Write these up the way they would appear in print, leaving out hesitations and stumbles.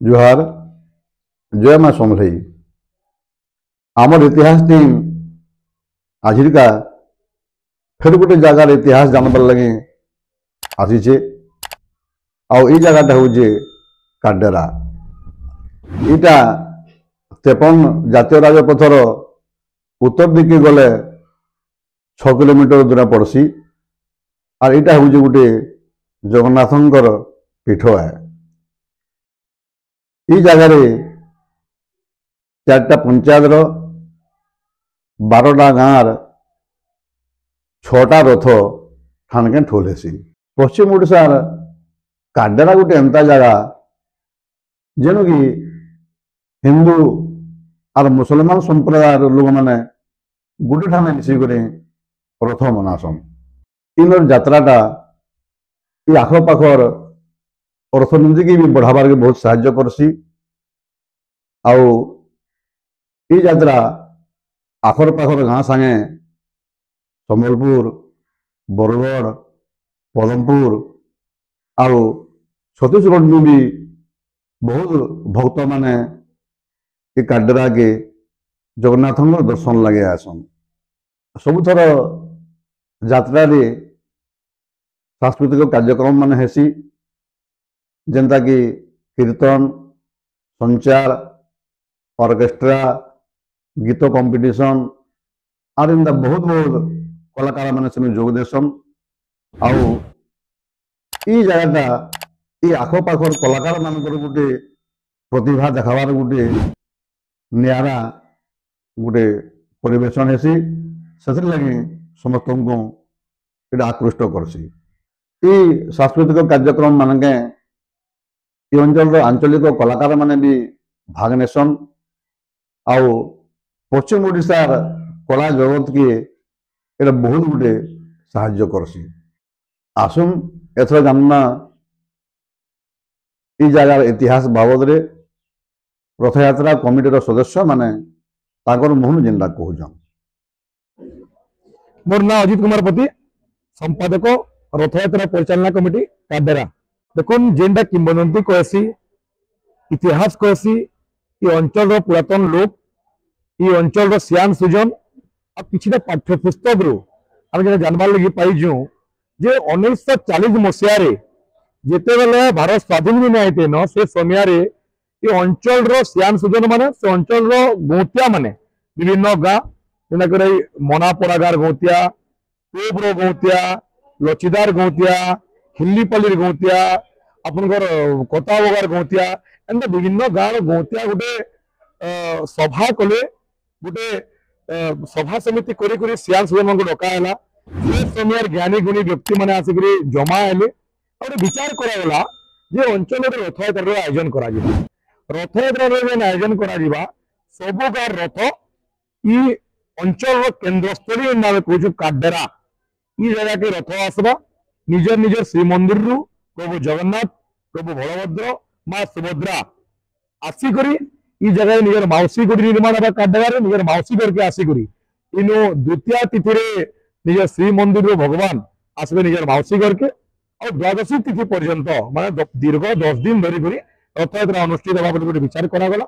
जुहार जय माँ समलई आमर इतिहास टीम आजिका फिर गोटे जगार इतिहास जानवर लगे आसीचे आई जगटा हूँ काडेरा इटा तेपन जातीय राजपथर उत्तर दिखे गले 6 किलोमीटर दूर पड़सी और यहाँ हूँ गोटे जगन्नाथंकर पीठ है। ये जगार 4टा पंचायत 12टा गाँव 6टा रथ ठाणके ठोल हेसी। पश्चिम ओडिशार काडेरा गोटे एंता जगह जेनु कि हिंदू और मुसलमान संप्रदाय लोक मैंने गोटे ठाने मिसिक रथ मनासन। इन यात्राटा ये आखपाखर अर्थनीति की भी बढ़ावार के बहुत साहाय्य करसी। आउ ये यात्रा आखर पाखर गाँ सांगे संबलपुर बरगढ़ पदमपुर आउ छत्तीसगढ़ में भी बहुत भक्त माने ये काडेरा के जगन्नाथ दर्शन लगे आसन। सबुथर यात्रा सांस्कृतिक कार्यक्रम मान हेसी जेनता कि कीर्तन संचार ऑर्केस्ट्रा गीत कंपटीशन और इनका बहुत बहुत कलाकार मैंने से जोग देसन। आउ ये जगटा ये आखपाखर कलाकार मान गोटे प्रतिभा देखार गोटे निरा गोटे परिवेशन हेसी से लगे समस्त को ये आकृष्ट करसी। ये सांस्कृतिक कार्यक्रम मानके ये अंचल आंचलिक कलाकार माने भी भाग नेसन। आउ पश्चिम ओडिशार कला जगत के ये बहुत गोटे साहाय्य करसी। आसुन एथर जानना ये जगार इतिहास बाबद रथ यात्रा कमिटीर सदस्य माने ताकर मोहन जेनटा कहून। मोर ना अजित कुमार पति संपादक रथ यात्रा परिचालना कमिटी काडेरा। देखुन जेनटा किंबदंती कहसी इतिहास कहसी ये अंचल पुरातन लोक ये अंचल सियान सुजन और किसी पाठ्यपुस्तक रू आम जो जानवार लगी पाइजु जे 1940 मसीह जिते बेले भारत स्वाधीन भी नहीं न से समय ये अंचल सियान सुजन माने से अंचल गौतिया माने विभिन्न गाँ जेनाक मनापड़ा गार गौतिया टोब्र गौतिया लचिदार गौतिया हिल्लीपाली गौतिया आपनकर कताबगार गौतिया एंता विभिन्न गाँव गौतिया गोटे सभा कले गोटे सभा समिति करी सियान सुजन को डकाला से समय ज्ञानी गुणी व्यक्ति मैंने आसिक जमा हेले और विचार कराला जे अंचल रथ यात्रा आयोजन करा रथ यात्रा आयोजन करा सबु गाँव रथ ये अंचल केन्द्रस्थली नाम कहूँ काडेरा ये जगह के रथ आसवा निजर निजर श्रीमंदिर रु प्रभु जगन्नाथ प्रभु बलभद्र माँ सुभद्रा आसिक ये जगह निजर मौसी गुड़ी निर्माण काडेरा निजर मौसी करके आसिक इनु द्वितीय तिथि निजर श्रीमंदिर भगवान आसबे निजर मौसी करके और द्वादशी तिथि पर्यंत माने दीर्घ 10 दिन धरिक रथ यात्रा अनुष्ठित होगा गोटे विचार करागला।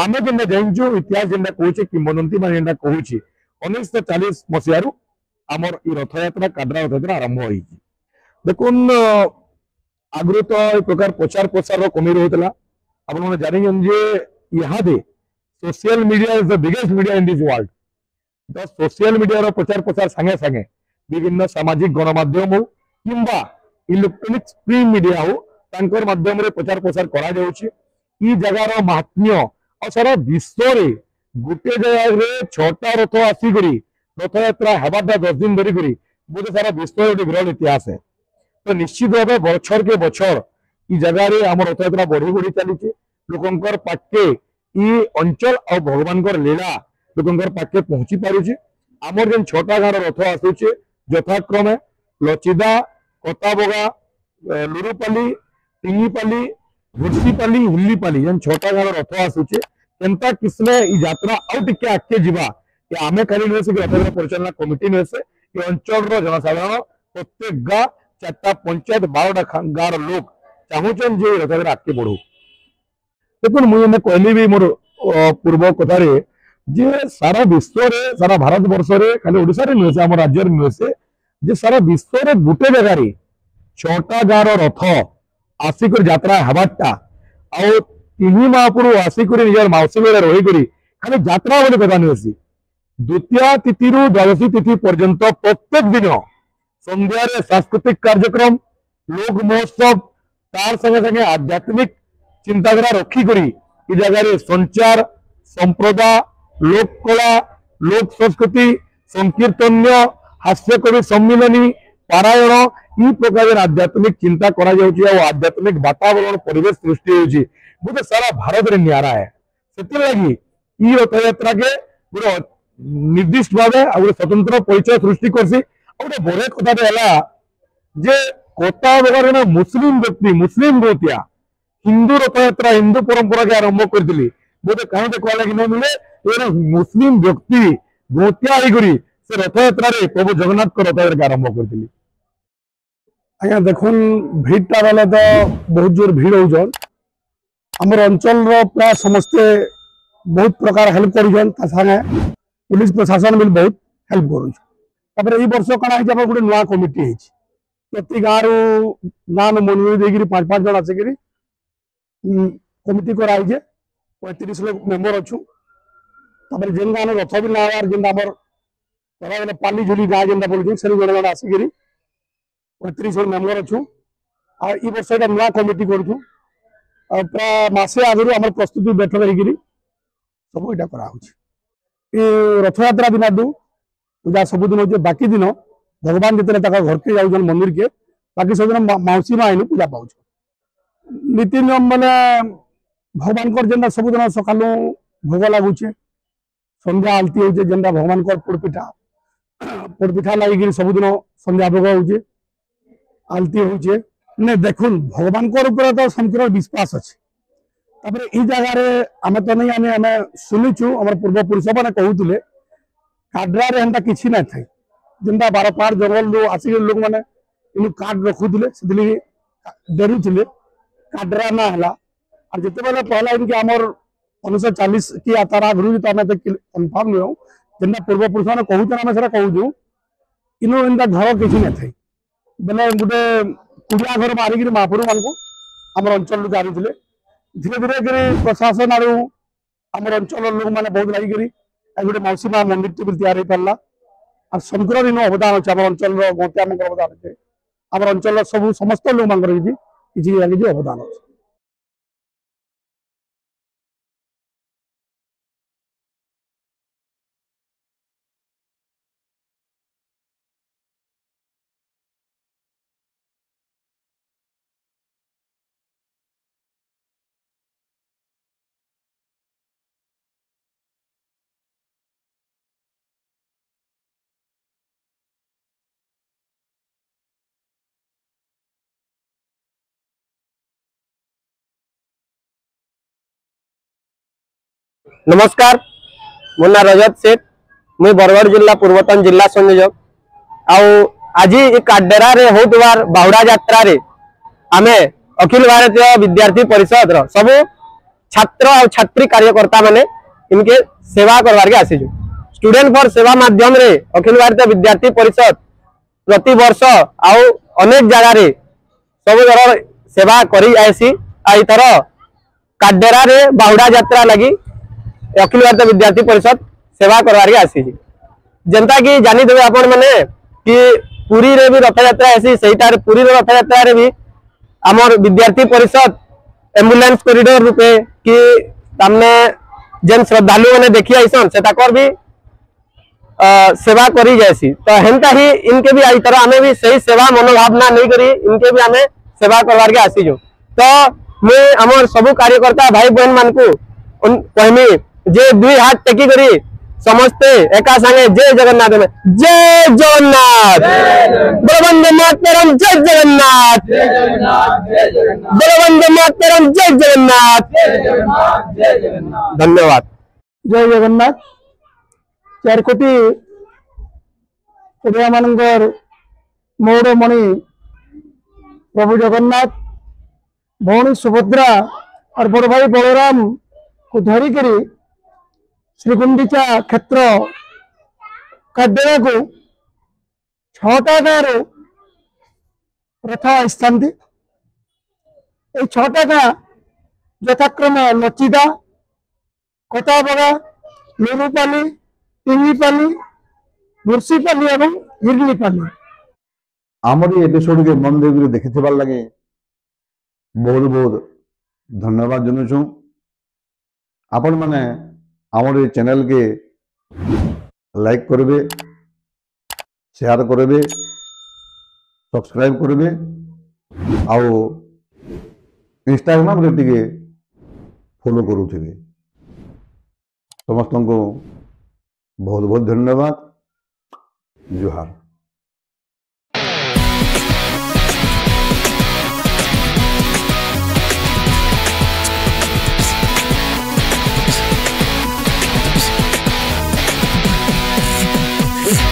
आमे जेनटा जानचु इतिहास जेनटा कहूचे किंबदंती मान जेनटा कहूची 1940 मसीह आमर ई रथ यात्रा काडेरा रथ यात्रा आरंभ होई। देखुन आगु तो एक प्रकार प्रचार प्रसार कमी रोला आपने जान जे यहाँ social media is the biggest media in this world. तो सोशल मीडिया प्रचार प्रसार संगे संगे विभिन्न सामाजिक गणमाध्यम हो किंबा इलेक्ट्रोनिक्स प्रिंट मीडिया हो तांकर माध्यम रे प्रचार प्रसार करा जाउची। ई जगार महात्म्य और सारा विश्व रे गोटे जगह 6टा रथ आसिक रथ यात्रा हेबाटा 10 दिन धरिक बोधे सारा विश्व गोटे विरल इतिहास है। तो निश्चित भाव बछर के बछर ई जगह आम रथ यात्रा बढ़ी बढ़ी चली लोकंकर पाखे ई अंचल और भगवान लीला लोकंकर पाखे पहुंची पारुची। आमर जेन 6टा गाँव रथ आसुचे यथाक्रमे लचिदा कताबगा लुरुपाली टिंगीपाली घुर्सीपाली हिल्लीपाली जेन 6टा गाँव रथ आसुचे केनता किसने यात्रा आउ टिके आगे जीवा ये आमे खाली नुहे से रथ यात्रा परिचालना कमिटी नुहे से ये अंचल जनसाधारण प्रत्येक गाँ 4टा पंचायत 12टा गाँव लोक चाहूचन जे रथ यात्रा आगे बढ़ू। देखो मुझे कहली भी मोर पूर्व कथार जे सारा विश्व रे सारा भारत वर्ष रे खाली ओडिशा रे नुहे आम राज्य नुहे से जे सारा विश्व रे गुटे जगार 6टा गाँव रथ आसिक यात्रा हबाटा आ 3 महापुरु आसिक निजर मौसी बेले रही खाली यात्रा बोली कथा नुहे द्वितीय तिथि रु द्वादशी तिथि पर्यंत प्रत्येक दिन संध्या सांस्कृतिक कार्यक्रम लोक महोत्सव तार संगे संगे आध्यात्मिक चिंताधारा रखिकी जगह संचार संप्रदा लोक कला लोक संस्कृति संकीर्तन्य हास्यकवि सम्मिलनी पारायण ई प्रकार आध्यात्मिक चिंता करा जाउची और आध्यात्मिक वातावरण परिवेश सृष्टि होउची बोले सारा भारत रे न्यारा है सेति लगी ई रथ यात्रा के पूरा निर्दिष्ट भावे आ स्वतंत्र परिचय सृष्टि करसी और बड़े कथा है जे कोता बगर मुस्लिम व्यक्ति मुस्लिम गोतिया हिंदू रथ यात्रा हिंदू परंपरा के आरंभ करथिली बोले कहीं देखा लगे नहीं मिले ये मुस्लिम व्यक्ति गोतिया होकर से रथ यात्रा रे प्रभु जगन्नाथ को रथ यात्रा आरंभ करथिली। आज्ञा देखुन भीड़टा बेले तो बहुत जोर भीड़ हो आम अंचल प्राय समस्ते बहुत प्रकार हेल्प कर पुलिस प्रशासन भी बहुत हेल्प कर वर्ष कण गोटे नुआ कमिटी प्रति गाँव गाँव मनोरी देकर 5-5 जन आसिक कमिटी कराई 35 लोग मेम्बर अच्छु जेन गाँव रथ भी ना जेन पाली झुली गाँ जेनटा बोलते से जड़े जड़े आसिक 35 जन मेम्बर अच्छु आ वर्ष ये नुआ कमिटी करूँ प्राय मसे आगु आम प्रस्तुति बैठक होकर सब यहाँ कराऊँ रथ यात्रा दिन पूजा सबुदिन हो बाकी दिन भगवान जितने घर के जाऊन मंदिर के बाकी सब दिन मौसी माँ आईन पूजा पाँच नीति नियम मैंने भगवान जेनटा सबुदिन सका भोग लगुचे संध्या आलती हो जेनटा भगवान पोड़पिठा लगे सबुदिन संध्या भोग हो आलती हो देखुन भगवान तो समग्र विश्वास अच्छे ई जगार आम तो नहीं आम शुणुचु आम पूर्वपुरुष मैंने कहते काड्रारे एंता किसी ना था जेनटा 12 जंगल आसिक लोक मैंने इन कार्ड रखुले से डेरुले काड्रा ना है और जिते बेले पहला इनके आमर 1940 कि तार आगु तो आम कनफर्म नुह जेनटा पूर्वपुरुष मैंने कहते आम से कहूँ इन एंता घर किसी ना था बेले गोटे कुड़िया घर मारिक महापुरु मान आम अंचल जानुले धीरे धीरे प्रशासन आड़ आम अंचल लोक मैंने बहुत लगिक गोटे मौसी माँ मंदिर भी तैयार हो पारा और समग्र दिन अवदान अच्छे आम अंचल गोतिया अवदान अच्छे आम अंचल सब समस्त लोक मान किसी अवदान अच्छे। नमस्कार मो ना रजत सेठ मुई बरगढ़ जिला पूर्वतन जिला संयोजक आज काडेरा रे होतबार बाहुड़ा यात्रा रे आमे अखिल भारतीय विद्यार्थी परिषद सब छात्र और छात्री कार्यकर्ता माने इनके सेवा करवार के आसीजु स्टूडेंट फॉर सेवा माध्यम रे अखिल भारतीय विद्यार्थी परिषद प्रति वर्ष आउ अनेक जगह रे सब जगह सेवा करी आसी आइथर काडेरा रे बाहुड़ा यात्रा लगी अखिल भारतीय विद्यार्थी परिषद सेवा करवार आसी जनता की जानी देवे आपण माने कि पुरी रे भी रथ यात्रा ऐसी सहीटार पुरी रे रथ यात्रा रे भी आमर विद्यार्थी परिषद एम्बुलेंस कॉरिडोर रूपे कि तामने जेन श्रद्धालु मैंने देखी आईसन से ताकर भी सेवा करी जायसी तो हेंता ही इनके भी आई तरह आमे भी सही सेवा मनोभावना नहीं करी इनके भी आमे सेवा करवार के आसी जो तो मैं आमर सबु कार्यकर्ता भाई बहन मान को कहमी जे 2 हाथ टेकी करी समस्ते एका संगे जय जगन्नाथ में जय जगन्नाथ बलवंदे मातरम जय जगन्नाथ बलवंदे मातरम जय जगन्नाथ धन्यवाद जय जगन्नाथ 4 कोटी ओडिया मानकर मौड़मणि प्रभु जगन्नाथ भौणी सुभद्रा और बड़ भाई बलराम को धरिक श्रीगुंडीचा क्षेत्र काडेरा को 6टा गाँव रथ आसती। 6टा गाँ यथाक्रमे लचिदा, कताबगा, लुरुपाली, टिंगीपाली, मुर्सीपाली और हिरनीपाली। आमर ये एपिसोड के मन देकर देखि लगे बहुत बहुत धन्यवाद जनाऊँ। आपण मैंने आमर ये चैनल के लाइक करेंगे, शेयर करेंगे, सब्सक्राइब करेंगे आउ इंस्टाग्राम रे टिके फॉलो करुथिबे। समस्त को बहुत बहुत धन्यवाद। जुहार।